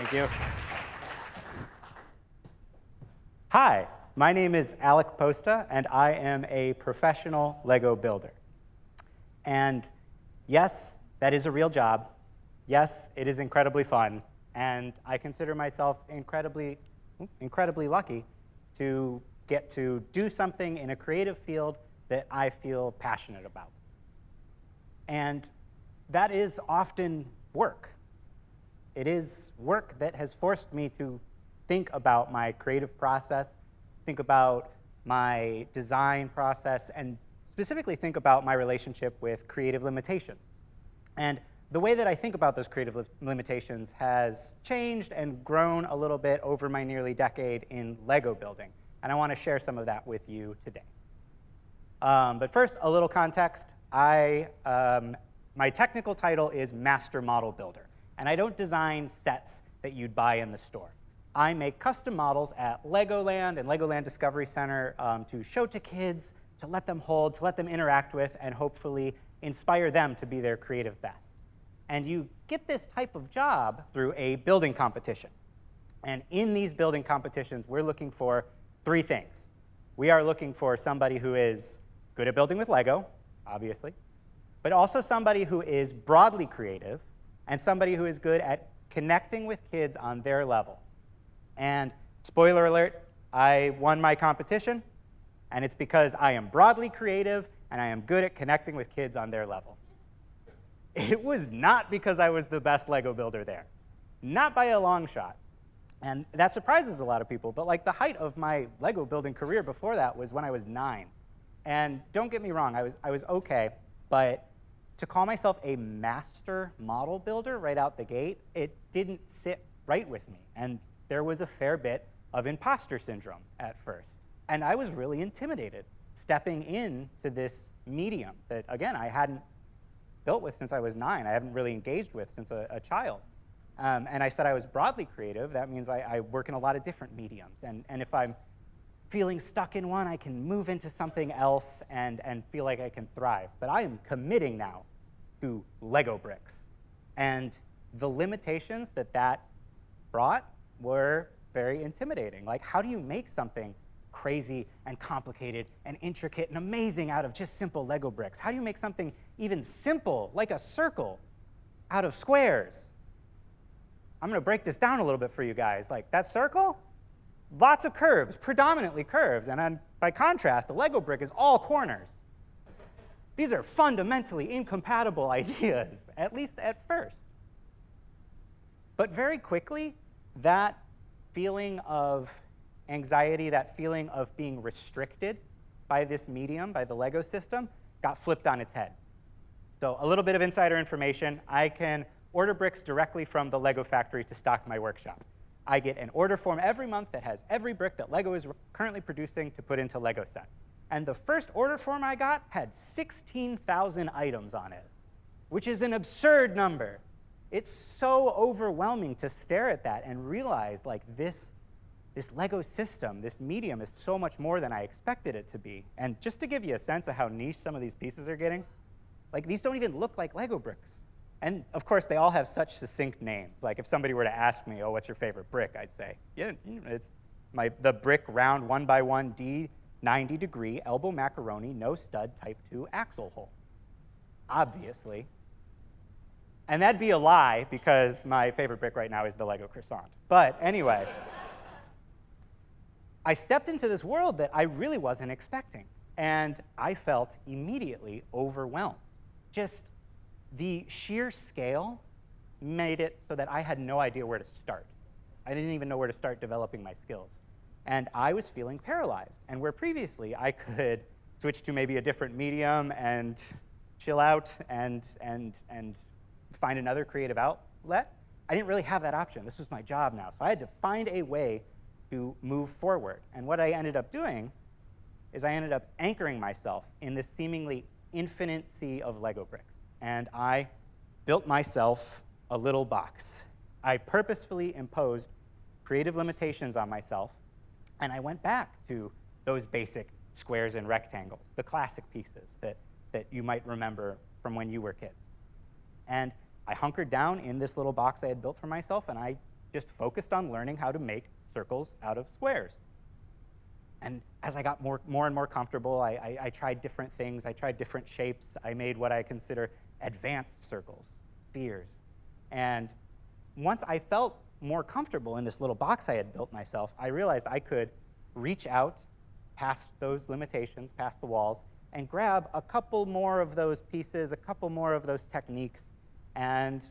Thank you. Hi, my name is Alec Posta, and I am a professional Lego builder. And yes, that is a real job. Yes, it is incredibly fun. And I consider myself incredibly lucky to get to do something in a creative field that I feel passionate about. And that is often work. It is work that has forced me to think about my creative process, think about my design process, and specifically think about my relationship with creative limitations. And the way that I think about those creative limitations has changed and grown a little bit over my nearly decade in Lego building. And I want to share some of that with you today. But first, a little context. My technical title is Master Model Builder. And I don't design sets that you'd buy in the store. I make custom models at Legoland and Legoland Discovery Center to show to kids, to let them hold, to let them interact with, and hopefully inspire them to be their creative best. And you get this type of job through a building competition. And in these building competitions, we're looking for three things. We are looking for somebody who is good at building with Lego, obviously, but also somebody who is broadly creative, and somebody who is good at connecting with kids on their level. And spoiler alert, I won my competition, and it's because I am broadly creative and I am good at connecting with kids on their level. It was not because I was the best Lego builder there, not by a long shot. And that surprises a lot of people, but like the height of my Lego building career before that was when I was 9. And don't get me wrong, I was okay, but to call myself a master model builder right out the gate, it didn't sit right with me. And there was a fair bit of imposter syndrome at first. And I was really intimidated stepping into this medium that, again, I hadn't built with since I was 9. I haven't really engaged with since a child. And I said I was broadly creative. That means I work in a lot of different mediums. And if I'm feeling stuck in one, I can move into something else and feel like I can thrive. But I am committing now to Lego bricks. And the limitations that brought were very intimidating. Like, how do you make something crazy and complicated and intricate and amazing out of just simple Lego bricks? How do you make something even simple, like a circle, out of squares? I'm going to break this down a little bit for you guys. Like, that circle, lots of curves, predominantly curves. And by contrast, a Lego brick is all corners. These are fundamentally incompatible ideas, at least at first. But very quickly, that feeling of anxiety, that feeling of being restricted by this medium, by the Lego system, got flipped on its head. So a little bit of insider information. I can order bricks directly from the Lego factory to stock my workshop. I get an order form every month that has every brick that Lego is currently producing to put into Lego sets. And the first order form I got had 16,000 items on it, which is an absurd number. It's so overwhelming to stare at that and realize, like, this Lego system, this medium, is so much more than I expected it to be. And just to give you a sense of how niche some of these pieces are getting, like, these don't even look like Lego bricks. And of course, they all have such succinct names. Like, if somebody were to ask me, oh, what's your favorite brick? I'd say, yeah, it's the brick round 1x1 D90-degree elbow macaroni, no stud, type 2 axle hole. Obviously. And that'd be a lie, because my favorite brick right now is the Lego croissant. But anyway, I stepped into this world that I really wasn't expecting. And I felt immediately overwhelmed. Just the sheer scale made it so that I had no idea where to start. I didn't even know where to start developing my skills. And I was feeling paralyzed. And where previously I could switch to maybe a different medium and chill out and find another creative outlet, I didn't really have that option. This was my job now. So I had to find a way to move forward. And what I ended up doing is I ended up anchoring myself in this seemingly infinite sea of Lego bricks. And I built myself a little box. I purposefully imposed creative limitations on myself, and I went back to those basic squares and rectangles, the classic pieces that you might remember from when you were kids. And I hunkered down in this little box I had built for myself, and I just focused on learning how to make circles out of squares. And as I got more and more comfortable, I tried different things. I tried different shapes. I made what I consider advanced circles, spheres. And once I felt more comfortable in this little box I had built myself, I realized I could reach out past those limitations, past the walls, and grab a couple more of those pieces, a couple more of those techniques, and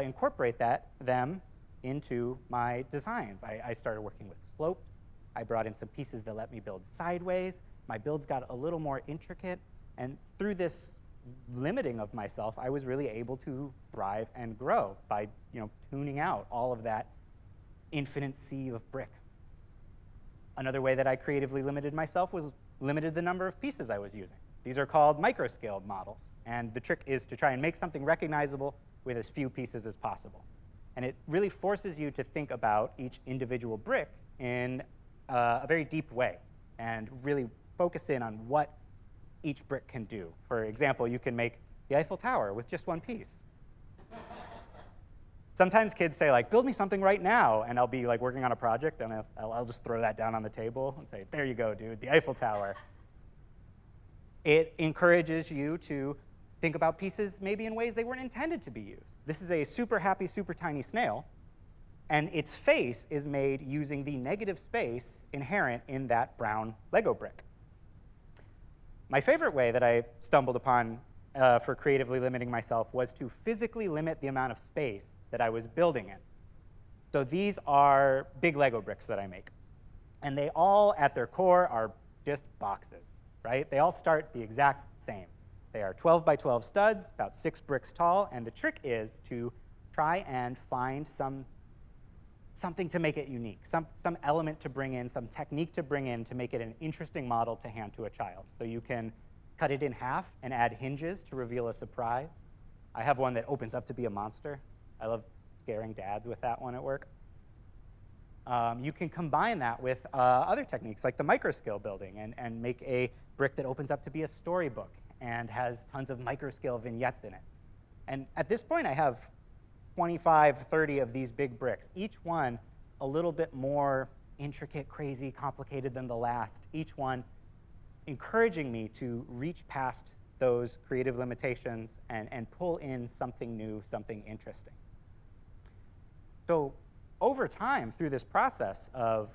incorporate them into my designs. I started working with slopes. I brought in some pieces that let me build sideways. My builds got a little more intricate, and through this limiting of myself, I was really able to thrive and grow by tuning out all of that infinite sea of brick. Another way that I creatively limited myself was limited the number of pieces I was using. These are called microscaled models, and the trick is to try and make something recognizable with as few pieces as possible. And it really forces you to think about each individual brick in a very deep way and really focus in on what each brick can do. For example, you can make the Eiffel Tower with just one piece. Sometimes kids say, like, build me something right now, and I'll be like working on a project, and I'll just throw that down on the table and say, there you go, dude, the Eiffel Tower. It encourages you to think about pieces maybe in ways they weren't intended to be used. This is a super happy, super tiny snail, and its face is made using the negative space inherent in that brown Lego brick. My favorite way that I stumbled upon for creatively limiting myself was to physically limit the amount of space that I was building in. So these are big Lego bricks that I make. And they all, at their core, are just boxes, right? They all start the exact same. They are 12 by 12 studs, about 6 bricks tall, and the trick is to try and find something to make it unique, some element to bring in, some technique to bring in to make it an interesting model to hand to a child. So you can cut it in half and add hinges to reveal a surprise. I have one that opens up to be a monster. I love scaring dads with that one at work. You can combine that with other techniques like the microscale building and make a brick that opens up to be a storybook and has tons of microscale vignettes in it. And at this point, I have 25, 30 of these big bricks, each one a little bit more intricate, crazy, complicated than the last, each one encouraging me to reach past those creative limitations and pull in something new, something interesting. So over time, through this process of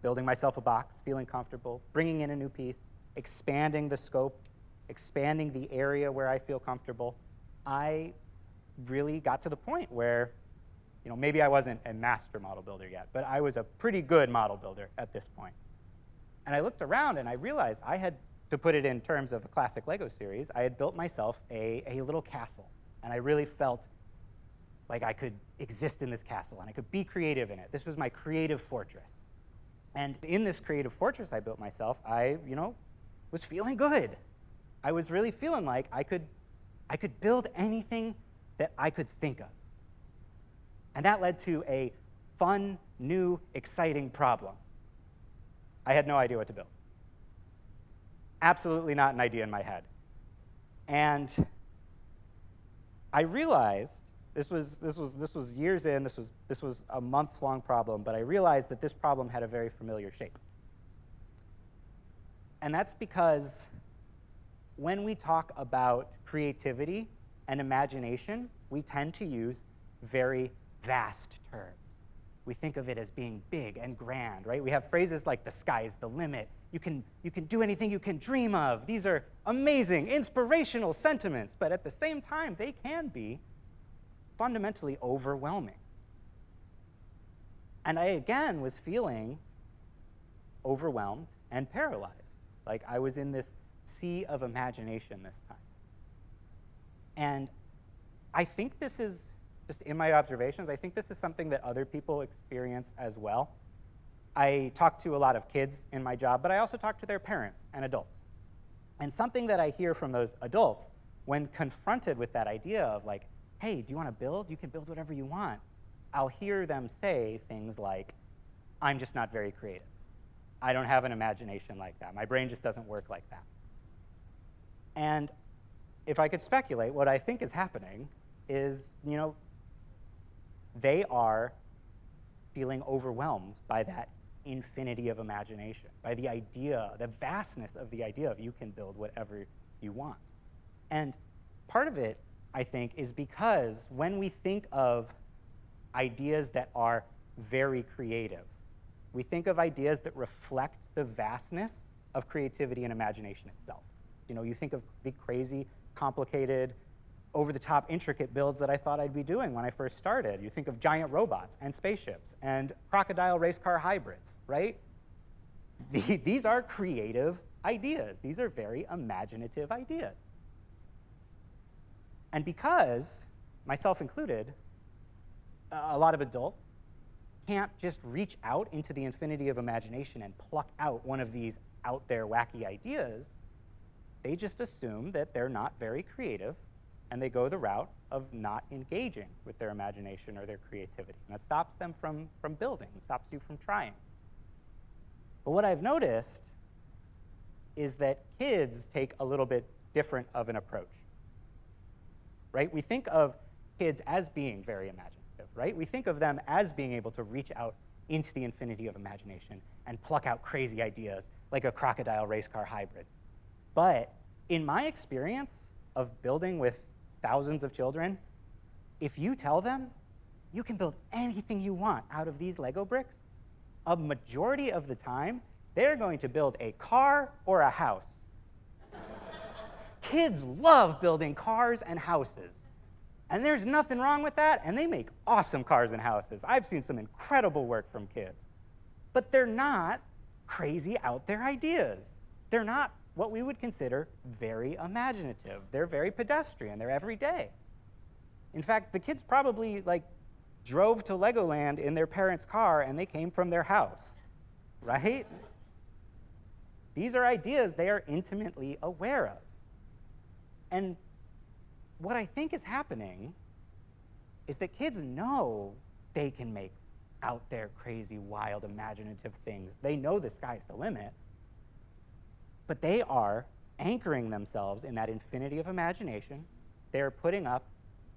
building myself a box, feeling comfortable, bringing in a new piece, expanding the scope, expanding the area where I feel comfortable, I really got to the point where maybe I wasn't a master model builder yet, but I was a pretty good model builder at this point. And I looked around and I realized I had, to put it in terms of a classic Lego series, I had built myself a little castle. And I really felt like I could exist in this castle and I could be creative in it. This was my creative fortress. And in this creative fortress I built myself, I was feeling good. I was really feeling like I could build anything that I could think of. And that led to a fun, new, exciting problem. I had no idea what to build. Absolutely not an idea in my head. And I realized, this was years in, this was a months-long problem, but I realized that this problem had a very familiar shape. And that's because when we talk about creativity and imagination, we tend to use very vast terms. We think of it as being big and grand, right? We have phrases like the sky's the limit. You can do anything you can dream of. These are amazing, inspirational sentiments, but at the same time, they can be fundamentally overwhelming. And I, again, was feeling overwhelmed and paralyzed, like I was in this sea of imagination this time. And I think this is, just in my observations, I think this is something that other people experience as well. I talk to a lot of kids in my job, but I also talk to their parents and adults. And something that I hear from those adults when confronted with that idea of like, hey, do you want to build? You can build whatever you want. I'll hear them say things like, I'm just not very creative. I don't have an imagination like that. My brain just doesn't work like that. And if I could speculate, what I think is happening is, they are feeling overwhelmed by that infinity of imagination, by the idea, the vastness of the idea of you can build whatever you want. And part of it, I think, is because when we think of ideas that are very creative, we think of ideas that reflect the vastness of creativity and imagination itself. You know, you think of the crazy, complicated, over-the-top, intricate builds that I thought I'd be doing when I first started. You think of giant robots and spaceships and crocodile race car hybrids, right? These are creative ideas. These are very imaginative ideas. And because, myself included, a lot of adults can't just reach out into the infinity of imagination and pluck out one of these out there wacky ideas, they just assume that they're not very creative, and they go the route of not engaging with their imagination or their creativity. And that stops them from building, stops you from trying. But what I've noticed is that kids take a little bit different of an approach, right? We think of kids as being very imaginative, right? We think of them as being able to reach out into the infinity of imagination and pluck out crazy ideas like a crocodile race car hybrid. But in my experience of building with thousands of children, if you tell them you can build anything you want out of these Lego bricks, a majority of the time, they're going to build a car or a house. Kids love building cars and houses. And there's nothing wrong with that, and they make awesome cars and houses. I've seen some incredible work from kids. But they're not crazy out there ideas. They're not what we would consider very imaginative. They're very pedestrian. They're everyday. In fact, the kids probably drove to Legoland in their parents' car and they came from their house, right? These are ideas they are intimately aware of. And what I think is happening is that kids know they can make out there crazy, wild, imaginative things. They know the sky's the limit. But they are anchoring themselves in that infinity of imagination. They're putting up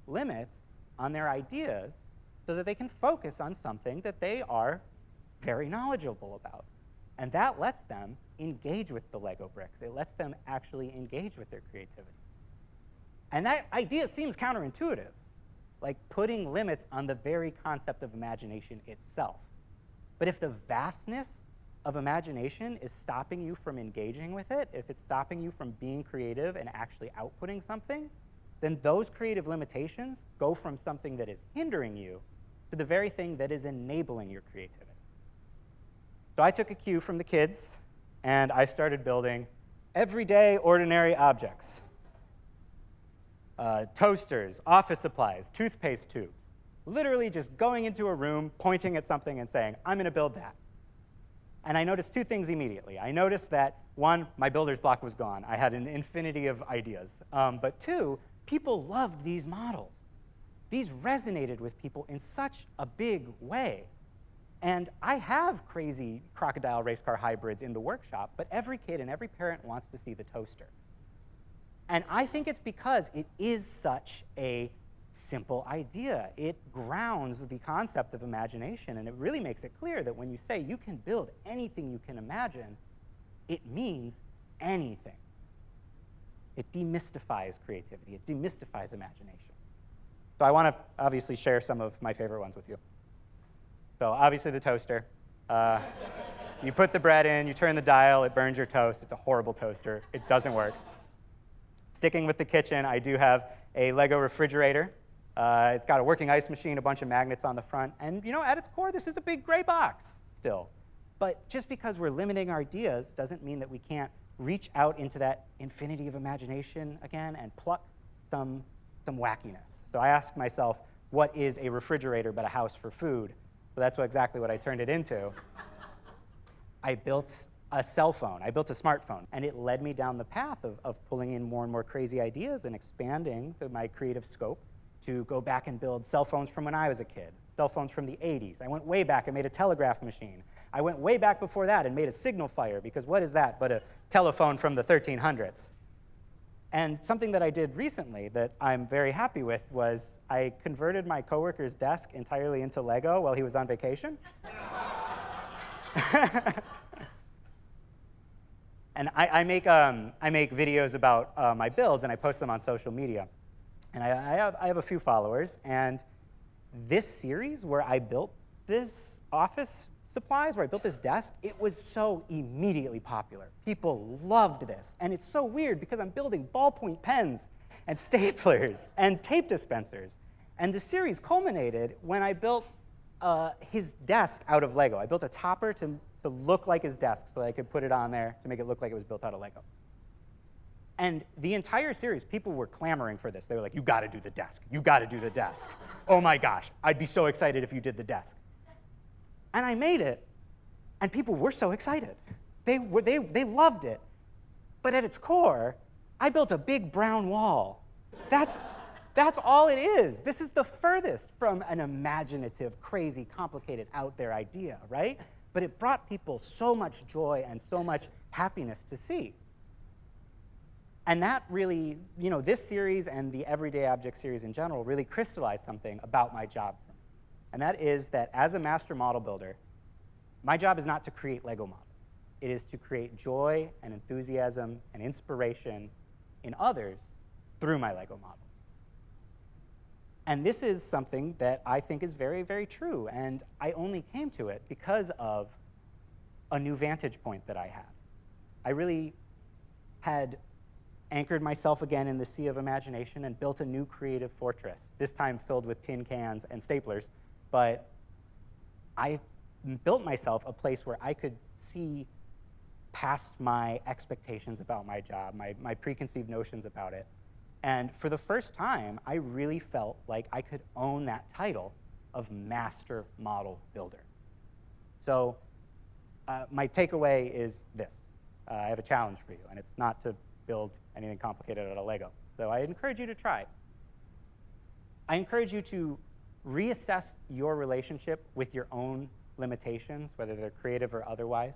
limits on their ideas so that they can focus on something that they are very knowledgeable about. And that lets them engage with the Lego bricks. It lets them actually engage with their creativity. And that idea seems counterintuitive, like putting limits on the very concept of imagination itself. But if the vastness of imagination is stopping you from engaging with it, if it's stopping you from being creative and actually outputting something, then those creative limitations go from something that is hindering you to the very thing that is enabling your creativity. So I took a cue from the kids, and I started building everyday, ordinary objects. Toasters, office supplies, toothpaste tubes. Literally just going into a room, pointing at something and saying, I'm going to build that. And I noticed two things immediately. I noticed that, one, my builder's block was gone. I had an infinity of ideas. But two, people loved these models. These resonated with people in such a big way. And I have crazy crocodile race car hybrids in the workshop, but every kid and every parent wants to see the toaster. And I think it's because it is such a simple idea. It grounds the concept of imagination, and it really makes it clear that when you say you can build anything you can imagine, it means anything. It demystifies creativity. It demystifies imagination. So I want to obviously share some of my favorite ones with you. So obviously the toaster. You put the bread in, you turn the dial, it burns your toast. It's a horrible toaster. It doesn't work. Sticking with the kitchen, I do have a Lego refrigerator. It's got a working ice machine, a bunch of magnets on the front, and at its core, this is a big gray box still. But just because we're limiting our ideas doesn't mean that we can't reach out into that infinity of imagination again and pluck some wackiness. So I asked myself, what is a refrigerator but a house for food? So that's exactly what I turned it into. I built a cell phone. I built a smartphone, and it led me down the path of pulling in more and more crazy ideas and expanding my creative scope to go back and build cell phones from when I was a kid, cell phones from the 80s. I went way back and made a telegraph machine. I went way back before that and made a signal fire, because what is that but a telephone from the 1300s? And something that I did recently that I'm very happy with was I converted my coworker's desk entirely into Lego while he was on vacation. And I make videos about my builds, and I post them on social media. And I have a few followers, and this series where I built this office supplies, where I built this desk, it was so immediately popular. People loved this. And it's so weird because I'm building ballpoint pens and staplers and tape dispensers. And the series culminated when I built his desk out of Lego. I built a topper to look like his desk so that I could put it on there to make it look like it was built out of Lego. And the entire series, people were clamoring for this. They were like, you gotta do the desk. You gotta do the desk. Oh my gosh, I'd be so excited if you did the desk. And I made it, and people were so excited. They loved it. But at its core, I built a big brown wall. That's all it is. This is the furthest from an imaginative, crazy, complicated, out there idea, right? But it brought people so much joy and so much happiness to see. And that really, this series and the Everyday Object series in general really crystallized something about my job for me. And that is that as a master model builder, my job is not to create Lego models. It is to create joy and enthusiasm and inspiration in others through my Lego models. And this is something that I think is very, very true. And I only came to it because of a new vantage point that I had. I really had anchored myself again in the sea of imagination and built a new creative fortress, this time filled with tin cans and staplers. But I built myself a place where I could see past my expectations about my job, my preconceived notions about it. And for the first time, I really felt like I could own that title of master model builder. So my takeaway is this. I have a challenge for you, and it's not to build anything complicated out of Lego, though I encourage you to try. I encourage you to reassess your relationship with your own limitations, whether they're creative or otherwise,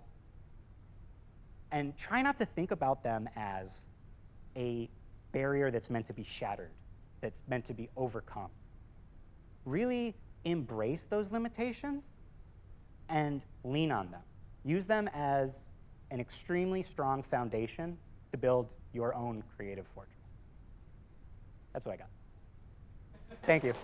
and try not to think about them as a barrier that's meant to be shattered, that's meant to be overcome. Really embrace those limitations and lean on them. Use them as an extremely strong foundation to build your own creative fortress. That's what I got. Thank you.